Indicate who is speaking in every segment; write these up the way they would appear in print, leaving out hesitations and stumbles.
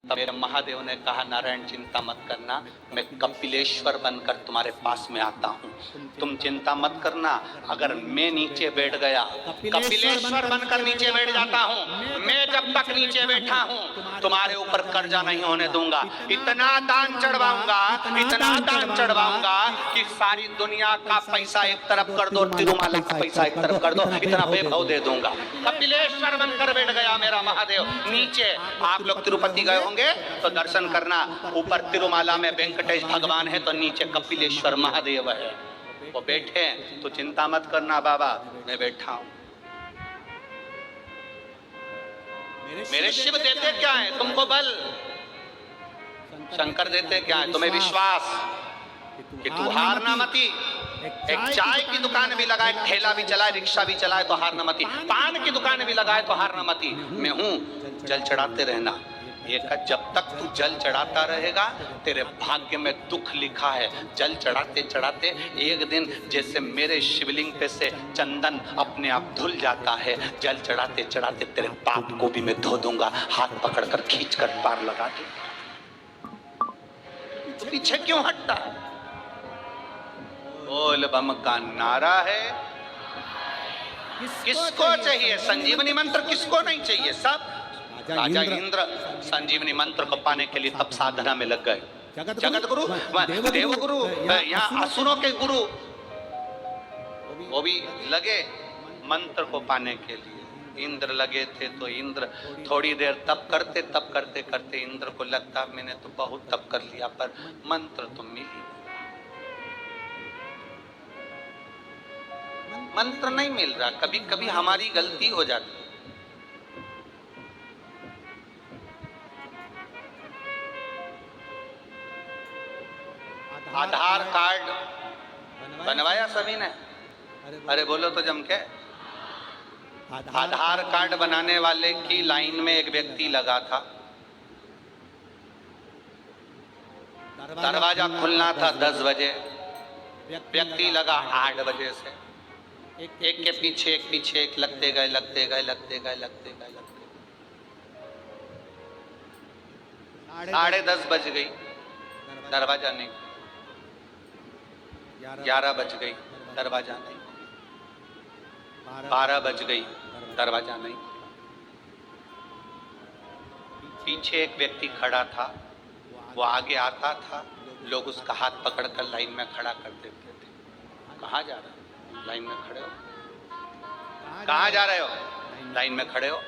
Speaker 1: मेरे महादेव ने कहा, नारायण चिंता मत करना, मैं कपिलेश्वर बनकर तुम्हारे पास में आता हूँ, तुम चिंता मत करना। अगर मैं नीचे बैठ गया, कपिलेश्वर बनकर नीचे बैठ जाता हूँ, मैं जब तक नीचे बैठा हूँ तुम्हारे ऊपर कर्जा नहीं होने दूंगा। इतना दान चढ़वाऊंगा, इतना दान चढ़वाऊंगा कि सारी दुनिया का पैसा एक तरफ कर दो, तिरुमाला का पैसा एक तरफ कर दो, इतना वैभव दे दूंगा। कपिलेश्वर बनकर बैठ गया मेरा महादेव नीचे। आप लोग तिरुपति गए होंगे तो दर्शन करना, ऊपर तिरुमाला में वेंकटेश भगवान है तो नीचे कपिलेश्वर महादेव है, वो बैठे। तो चिंता मत करना बाबा, मैं बैठा हूं। मेरे शिव देते क्या है तुमको? बल। शंकर देते क्या है तुम्हें? विश्वास कि तू हारना मती। एक चाय की दुकान भी लगाए, ठेला भी चलाए, रिक्शा भी चलाए तो हारना मती, पान की दुकान भी लगाए तो हारना मती। मैं हूं, जल चढ़ाते रहना। एक जब तक तू जल चढ़ाता रहेगा तेरे भाग्य में दुख लिखा है। जल चढ़ाते चढ़ाते एक दिन जैसे मेरे शिवलिंग पे से चंदन अपने आप धुल जाता है, जल चढ़ाते चढ़ाते तेरे पाप को भी मैं धो दूंगा, हाथ पकड़कर खींचकर पार लगा दूंगा। तो पीछे क्यों हटता? बोल बम का नारा है। किसको चाहिए संजीवनी मंत्र? किसको नहीं चाहिए? सब। राजा इंद्र संजीवनी मंत्र को पाने के लिए तब साधना में लग गए। जगत गुरु, देव गुरु, यहाँ असुरों के गुरु, वो भी लगे मंत्र को पाने के लिए। इंद्र लगे थे तो इंद्र थोड़ी देर तप करते, तप करते करते इंद्र को लगता मैंने तो बहुत तप कर लिया पर मंत्र तो मिल ही नहीं, मंत्र नहीं मिल रहा। कभी कभी हमारी गलती हो जाती। आधार कार्ड बनवाया सभी ने? अरे बोलो तो जम के। आधार कार्ड बनाने वाले की लाइन में एक व्यक्ति लगा था। दरवाजा खुलना था 10 बजे, व्यक्ति लगा 8 बजे से। एक के पीछे एक लगते गए लगते गए लगते गए लगते गए लगते गए। 10:30 बज गई, दरवाजा नहीं। 11 बज गई, दरवाजा नहीं। 12 बज गई, दरवाजा नहीं। पीछे एक व्यक्ति खड़ा था, वो आगे आता था, लोग उसका हाथ पकड़कर लाइन में खड़ा कर देते थे। कहाँ जा रहे हो? लाइन में खड़े हो। कहाँ जा रहे हो? लाइन में खड़े हो।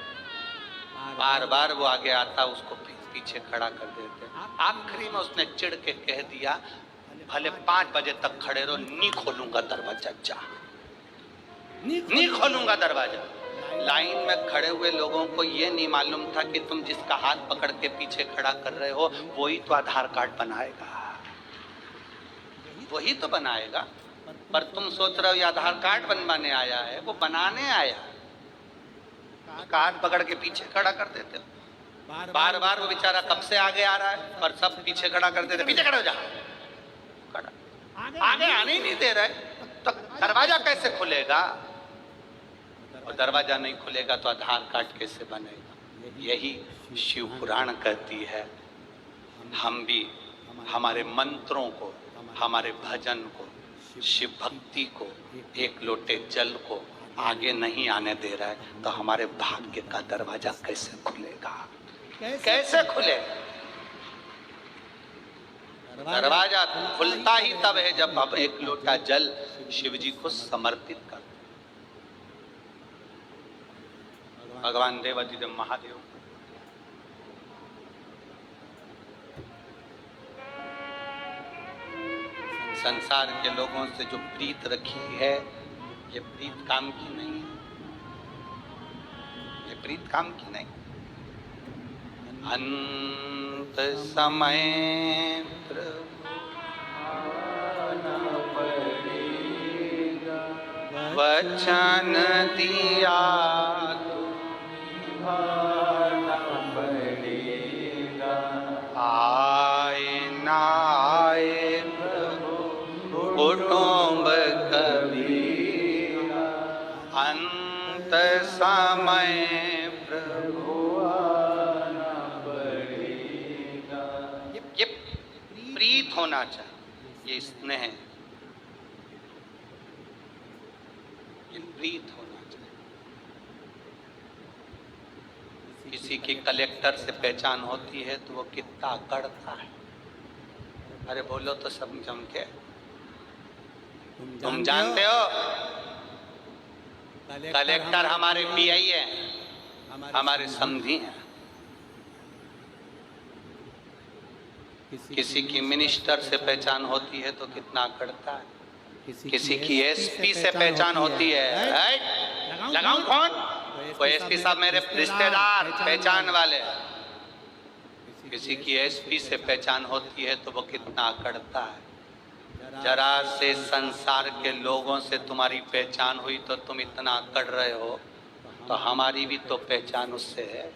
Speaker 1: बार बार वो आगे आता, उसको पीछे खड़ा कर देते। आखिरी में उसने चिढ़ के कह दिया, भले 5 बजे तक खड़े रहो, नहीं खोलूंगा दरवाजा। जा, नहीं खोलूंगा दरवाजा। लाइन में खड़े हुए लोगों को ये नहीं मालूम था कि तुम जिसका हाथ पकड़ के पीछे खड़ा कर रहे हो वही तो आधार कार्ड बनाएगा, वही तो बनाएगा। पर तुम सोच रहे हो ये आधार कार्ड बनवाने आया है, वो बनाने आया। उसका हाथ पकड़ के पीछे खड़ा कर देते हो। बार बार वो बेचारा कब से आगे आ रहा है पर सब पीछे खड़ा कर देते। पीछे खड़े हो जा। आगे आने ही नहीं दे रहे तो दरवाजा कैसे खुलेगा? और दरवाजा नहीं खुलेगा तो आधार कार्ड कैसे बनेगा? यही शिव पुराण कहती है। हम भी हमारे मंत्रों को, हमारे भजन को, शिव भक्ति को, एक लोटे जल को आगे नहीं आने दे रहा है तो हमारे भाग्य का दरवाजा कैसे खुलेगा? कैसे खुलेगा? दरवाजा खुलता ही तब है जब आप एक लोटा जल शिव जी को समर्पित कर। भगवान देवाधिदेव महादेव संसार के लोगों से जो प्रीत रखी है, ये प्रीत काम की नहीं है, ये प्रीत काम की नहीं। अंत समय वचन दिया आए ना आए कुटुंब कबीरा। अंत समय प्रभु आना पड़ेगा। प्रीत होना चाहिए, ये स्नेह है, ये प्रीत होना चाहिए। किसी की कलेक्टर से पहचान होती है तो वो कितना अकड़ता है। अरे बोलो तो सब जम के। तुम जानते हो कलेक्टर हमारे पीआई है, हमारे समधी हैं। किसी की मिनिस्टर से पहचान होती है तो कितना अकड़ता है। किसी की एसपी से पहचान होती है, लगाऊं कौन? वो एसपी साहब मेरे रिश्तेदार पहचान वाले। किसी की एसपी से पहचान होती है तो वो कितना अकड़ता है। जरा से संसार के लोगों से तुम्हारी पहचान हुई तो तुम इतना अकड़ रहे हो, तो हमारी भी तो पहचान उससे है।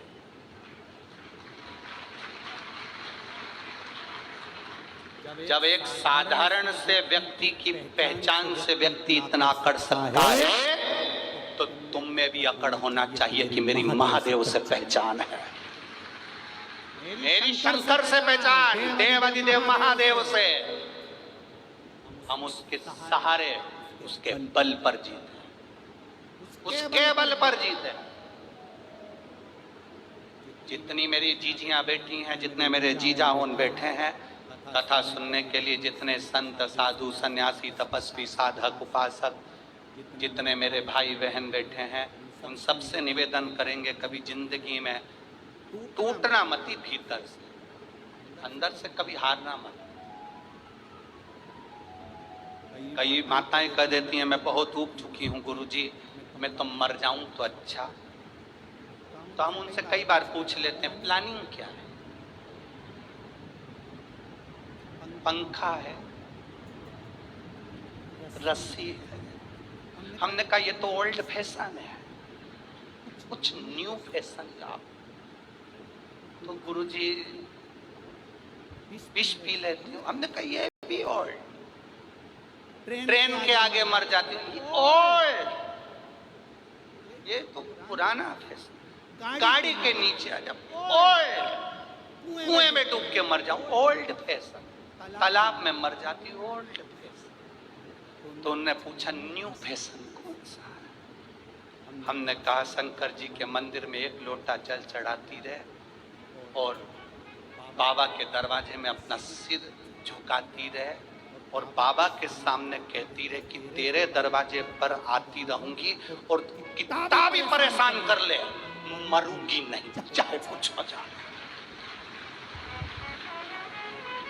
Speaker 1: जब एक साधारण से व्यक्ति की पहचान से व्यक्ति इतना अकड़ सकता है तो तुम में भी अकड़ होना चाहिए कि मेरी महादेव से पहचान है, मेरी शंकर से पहचान, देवाधिदेव महादेव से। हम उसके सहारे, उसके बल पर जीते, उसके बल पर जीते। जितनी मेरी जीजियां बैठी हैं, जितने मेरे जीजा उन बैठे हैं, कथा सुनने के लिए जितने संत साधु सन्यासी तपस्वी साधक उपासक, जितने मेरे भाई बहन बैठे हैं, उन सबसे निवेदन करेंगे कभी जिंदगी में टूटना मत, भीतर से, अंदर से कभी हारना मत। कई माताएं कह देती हैं मैं बहुत ऊब चुकी हूँ गुरुजी, मैं तो मर जाऊं तो अच्छा। तो हम उनसे कई बार पूछ लेते हैं प्लानिंग क्या है? पंखा है, रस्सी है। हमने कहा ये तो ओल्ड फैशन है, कुछ न्यू फैशन लाओ। तो गुरुजी विष पी लेती हूँ। हमने कहा ये भी ओल्ड, ट्रेन के आगे मर जाती हूँ, ओल्ड, ये तो पुराना फैशन। गाड़ी के नीचे आ जाओ, ओल्ड, कुएं में डूब के मर जाऊं, ओल्ड फैशन। तालाब में मर जाती, ओल्ड फैशन। तो उन्होंने पूछा न्यू फैशन कौन सा है? हमने कहा शंकर जी के मंदिर में एक लोटा जल चढ़ाती रहे और बाबा के दरवाजे में अपना सिर झुकाती रहे और बाबा के सामने कहती रहे कि तेरे दरवाजे पर आती रहूंगी और कितना भी परेशान कर ले मरूंगी नहीं, चाहे कुछ हो जाए।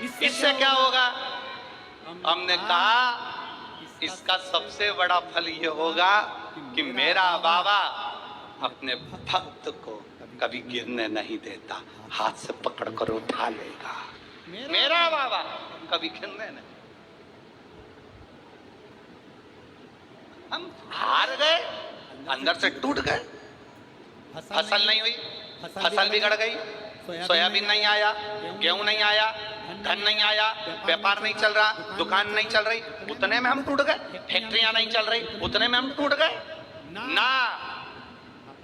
Speaker 1: इससे क्या होगा? हमने कहा इसका सबसे बड़ा फल ये होगा कि मेरा बाबा अपने भक्त को कभी गिरने नहीं देता, हाथ से पकड़ कर उठा लेगा। मेरा बाबा कभी गिरने नहीं। हम हार गए, अंदर से टूट गए, फसल नहीं हुई, फसल बिगड़ गई, सोयाबीन नहीं आया, गेहूं नहीं आया, धन नहीं आया, व्यापार नहीं चल रहा, दुकान नहीं चल रही, उतने में हम टूट गए। फैक्ट्रियां नहीं चल रही, उतने में हम टूट गए ना।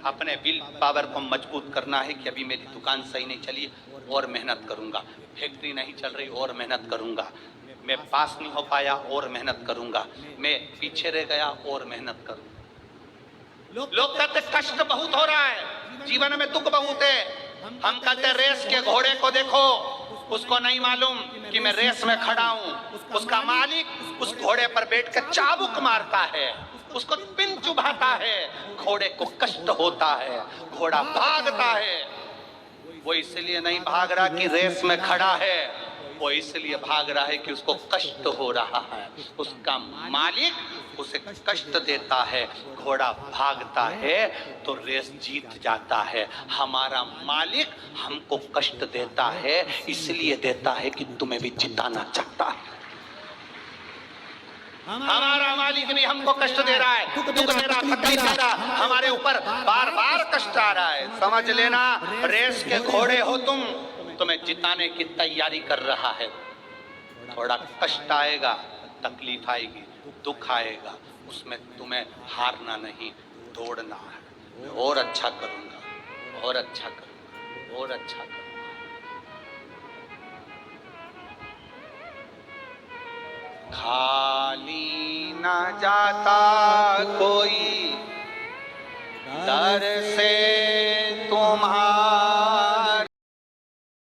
Speaker 1: अपने विल पावर को मजबूत करना है कि अभी मेरी दुकान सही नहीं चली, और मेहनत करूंगा। फैक्ट्री नहीं चल रही, और मेहनत करूंगा। मैं पास नहीं हो पाया, और मेहनत करूंगा। मैं पीछे रह गया, और मेहनत करूंगा। लोग कहते कष्ट बहुत हो रहा है, जीवन में दुख बहुत है। हम कहते रेस के घोड़े को देखो, उसको नहीं मालूम कि मैं रेस में खड़ा हूँ। उसका मालिक उस घोड़े पर बैठकर चाबुक मारता है, उसको पिन चुभाता है, घोड़े को कष्ट होता है, घोड़ा भागता है। वो इसलिए नहीं भाग रहा कि रेस में खड़ा है, वो इसलिए भाग रहा है कि उसको कष्ट हो रहा है। उसका मालिक उसे कष्ट देता है, घोड़ा भागता है तो रेस जीत जाता है। हमारा मालिक हमको कष्ट देता है, इसलिए देता है कि तुम्हें भी जिताना चाहता है। हमारा मालिक भी हमको कष्ट दे रहा है, दुख दे रहा, तकलीफ दे रहा, हमारे ऊपर बार बार कष्ट आ रहा है। समझ लेना, रेस के घोड़े हो तुम, तुम्हें जिताने की तैयारी कर रहा है। थोड़ा कष्ट आएगा, तकलीफ आएगी, दुख आएगा, उसमें तुम्हें हारना नहीं, दौड़ना है। और अच्छा करूंगा, और अच्छा करूंगा, और अच्छा करूंगा। खाली न जाता कोई दर से